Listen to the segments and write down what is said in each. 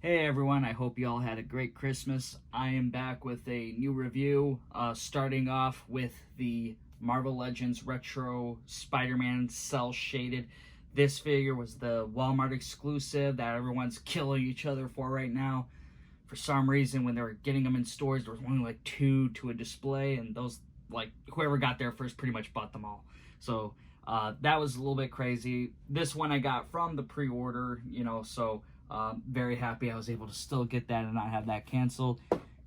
Hey everyone, I hope you all had a great Christmas. I am back with a new review, starting off with the Marvel Legends Retro Spider-Man Cel-shaded. This figure was the Walmart exclusive that everyone's killing each other for right now. For some reason, when they were getting them in stores, there was only like 2 to a display, and those, like, whoever got there first pretty much bought them all. So that was a little bit crazy. This one I got from the pre-order, so very happy I was able to still get that and not have that canceled.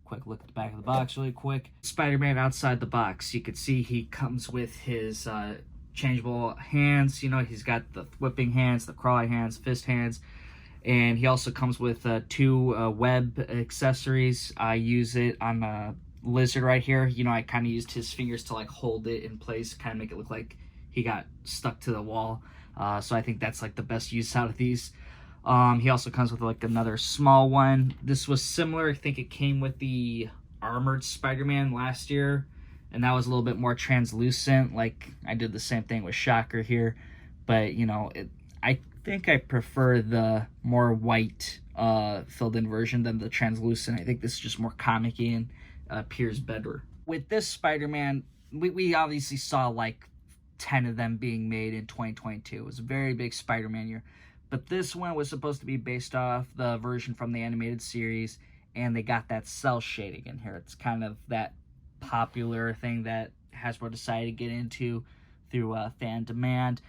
Quick look at the back of the box really quick. Spider-Man outside the box. You can see he comes with his changeable hands. He's got the whipping hands, the crawly hands, fist hands. And he also comes with 2 web accessories. I use it on the lizard right here. I kind of used his fingers to like hold it in place, kind of make it look like he got stuck to the wall. So I think that's like the best use out of these. He also comes with like another small one. This was similar. I think it came with the Armored Spider-Man last year, and that was a little bit more translucent. Like I did the same thing with Shocker here, but I think I prefer the more white filled in version than the translucent. I think this is just more comic-y and appears better. With this Spider-Man, we obviously saw like 10 of them being made in 2022. It was a very big Spider-Man year. But this one was supposed to be based off the version from the animated series, and they got that cel shading in here. It's kind of that popular thing that Hasbro decided to get into through fan demand.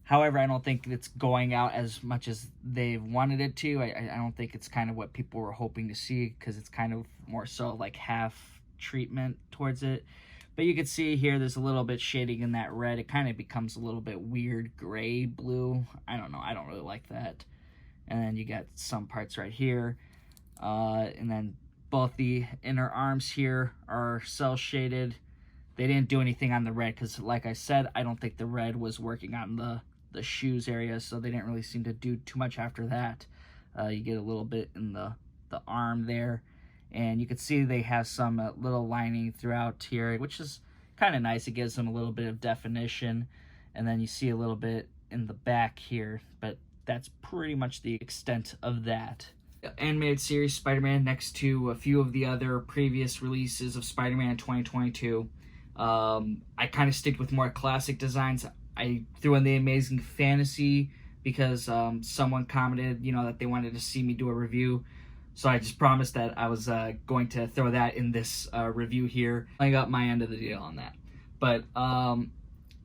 However, I don't think it's going out as much as they've wanted it to. I don't think it's kind of what people were hoping to see, because it's kind of more so like half treatment towards it. But you can see here there's a little bit shading in that red. It kind of becomes a little bit weird gray blue. I don't know. I don't really like that. And then you got some parts right here. And then both the inner arms here are cel shaded. They didn't do anything on the red because, like I said, I don't think the red was working on the shoes area, so they didn't really seem to do too much after that. You get a little bit in the arm there. And you can see they have some little lining throughout here, which is kind of nice. It gives them a little bit of definition. And then you see a little bit in the back here, but that's pretty much the extent of that. Animated series Spider-Man, next to a few of the other previous releases of Spider-Man 2022. I kind of stick with more classic designs. I threw in the Amazing Fantasy because someone commented, that they wanted to see me do a review. So I just promised that I was going to throw that in this review here. I got my end of the deal on that. But,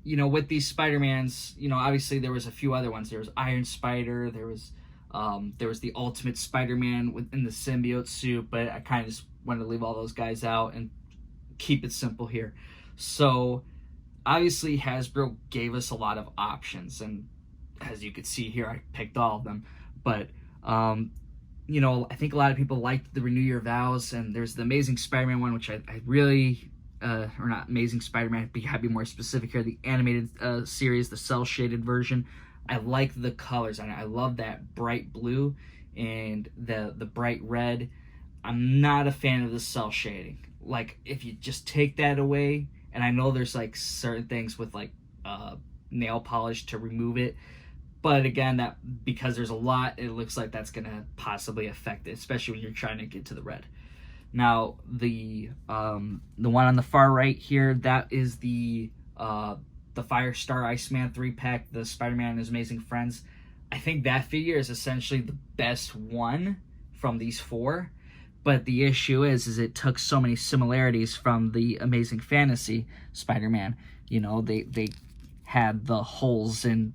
with these Spider-Mans, obviously there was a few other ones. There was Iron Spider, there was the Ultimate Spider-Man within the symbiote suit, but I kind of just wanted to leave all those guys out and keep it simple here. So, obviously Hasbro gave us a lot of options, and as you can see here, I picked all of them. But, I think a lot of people liked the Renew Your Vows, and there's the Amazing Spider-Man one, which I really, or not Amazing Spider-Man, but you have to be more specific here, the animated series, the cel-shaded version. I like the colors, and I love that bright blue and the bright red. I'm not a fan of the cel shading. Like, if you just take that away, and I know there's like certain things with like nail polish to remove it, but again, that because there's a lot, it looks like that's gonna possibly affect it, especially when you're trying to get to the red. Now, the one on the far right here, that is the Firestar Iceman 3-pack, the Spider-Man and His Amazing Friends. I think that figure is essentially the best one from these 4. But the issue is it took so many similarities from the Amazing Fantasy Spider-Man. They had the holes in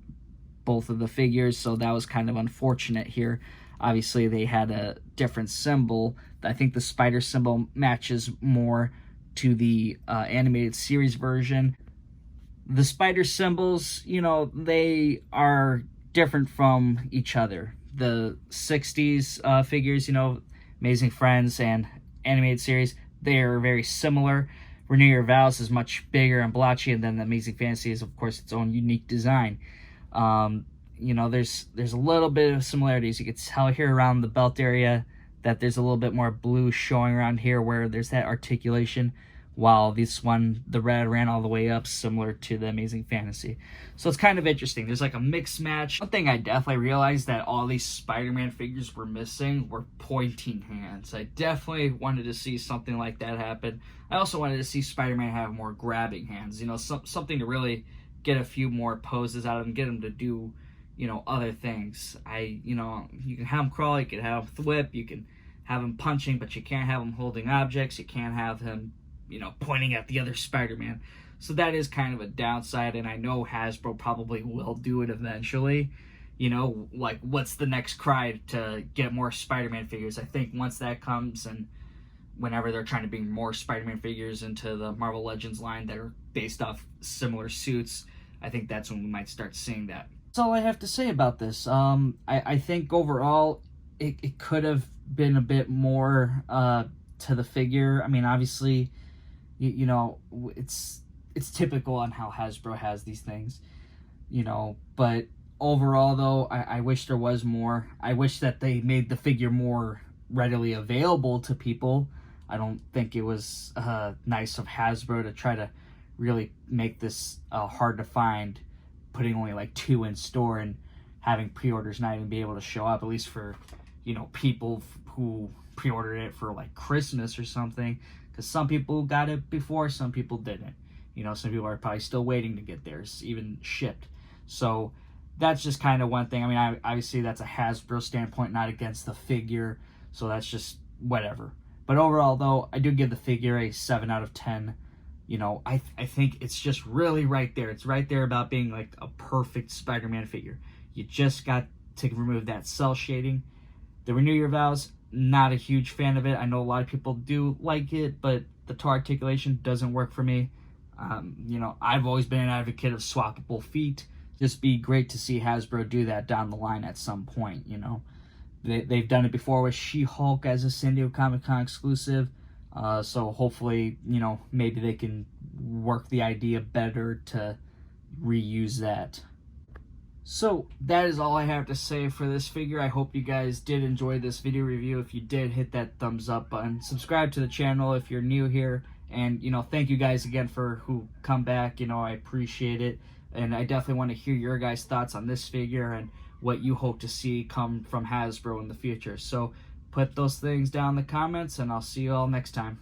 both of the figures, so that was kind of unfortunate here. Obviously, they had a different symbol. I think the spider symbol matches more to the animated series version. The spider symbols, they are different from each other. The 60s figures, Amazing Friends and animated series, they are very similar. Renew Your Vows is much bigger and blotchy, and then the Amazing Fantasy is, of course, its own unique design. There's a little bit of similarities. You can tell here around the belt area that there's a little bit more blue showing around here where there's that articulation. while this one, the red, ran all the way up, similar to the Amazing Fantasy. So it's kind of interesting. There's like a mixed match. One thing I definitely realized that all these Spider-Man figures were missing were pointing hands. I definitely wanted to see something like that happen. I also wanted to see Spider-Man have more grabbing hands, you know, something to really get a few more poses out of him, get him to do, you know, other things. You know, you can have him crawl, you can have him whip, you can have him punching, but you can't have him holding objects, you can't have him, you know, pointing at the other Spider-Man. So that is kind of a downside, and I know Hasbro probably will do it eventually. You know, like, what's the next cry to get more Spider-Man figures? I think once that comes, and whenever they're trying to bring more Spider-Man figures into the Marvel Legends line that are based off similar suits, I think that's when we might start seeing that. That's all I have to say about this. I think overall it could have been a bit more to the figure. I mean, obviously, you know, it's typical on how Hasbro has these things, you know, but overall, though, I wish there was more. I wish that they made the figure more readily available to people. I don't think it was nice of Hasbro to try to really make this hard to find, putting only like 2 in store and having pre-orders not even be able to show up, at least for, you know, people who pre-ordered it for like Christmas or something, because some people got it before, some people didn't. You know, some people are probably still waiting to get theirs even shipped. So that's just kind of one thing. I mean, obviously that's a Hasbro standpoint, not against the figure, so that's just whatever. But overall, though, I do give the figure a 7 out of 10. You know, I think it's just really right there. It's right there about being like a perfect Spider-Man figure. You just got to remove that cell shading. The Renew Your Vows, not a huge fan of it. I know a lot of people do like it, but the toe articulation doesn't work for me. You know, I've always been an advocate of swappable feet. Just be great to see Hasbro do that down the line at some point, you know. They've done it before with She-Hulk as a San Diego Comic-Con exclusive. So hopefully, you know, maybe they can work the idea better to reuse that. So that is all I have to say for this figure. I hope you guys did enjoy this video review. If you did, hit that thumbs up button. Subscribe to the channel if you're new here. And, you know, thank you guys again for who come back. You know, I appreciate it. And I definitely want to hear your guys' thoughts on this figure and what you hope to see come from Hasbro in the future. So put those things down in the comments, and I'll see you all next time.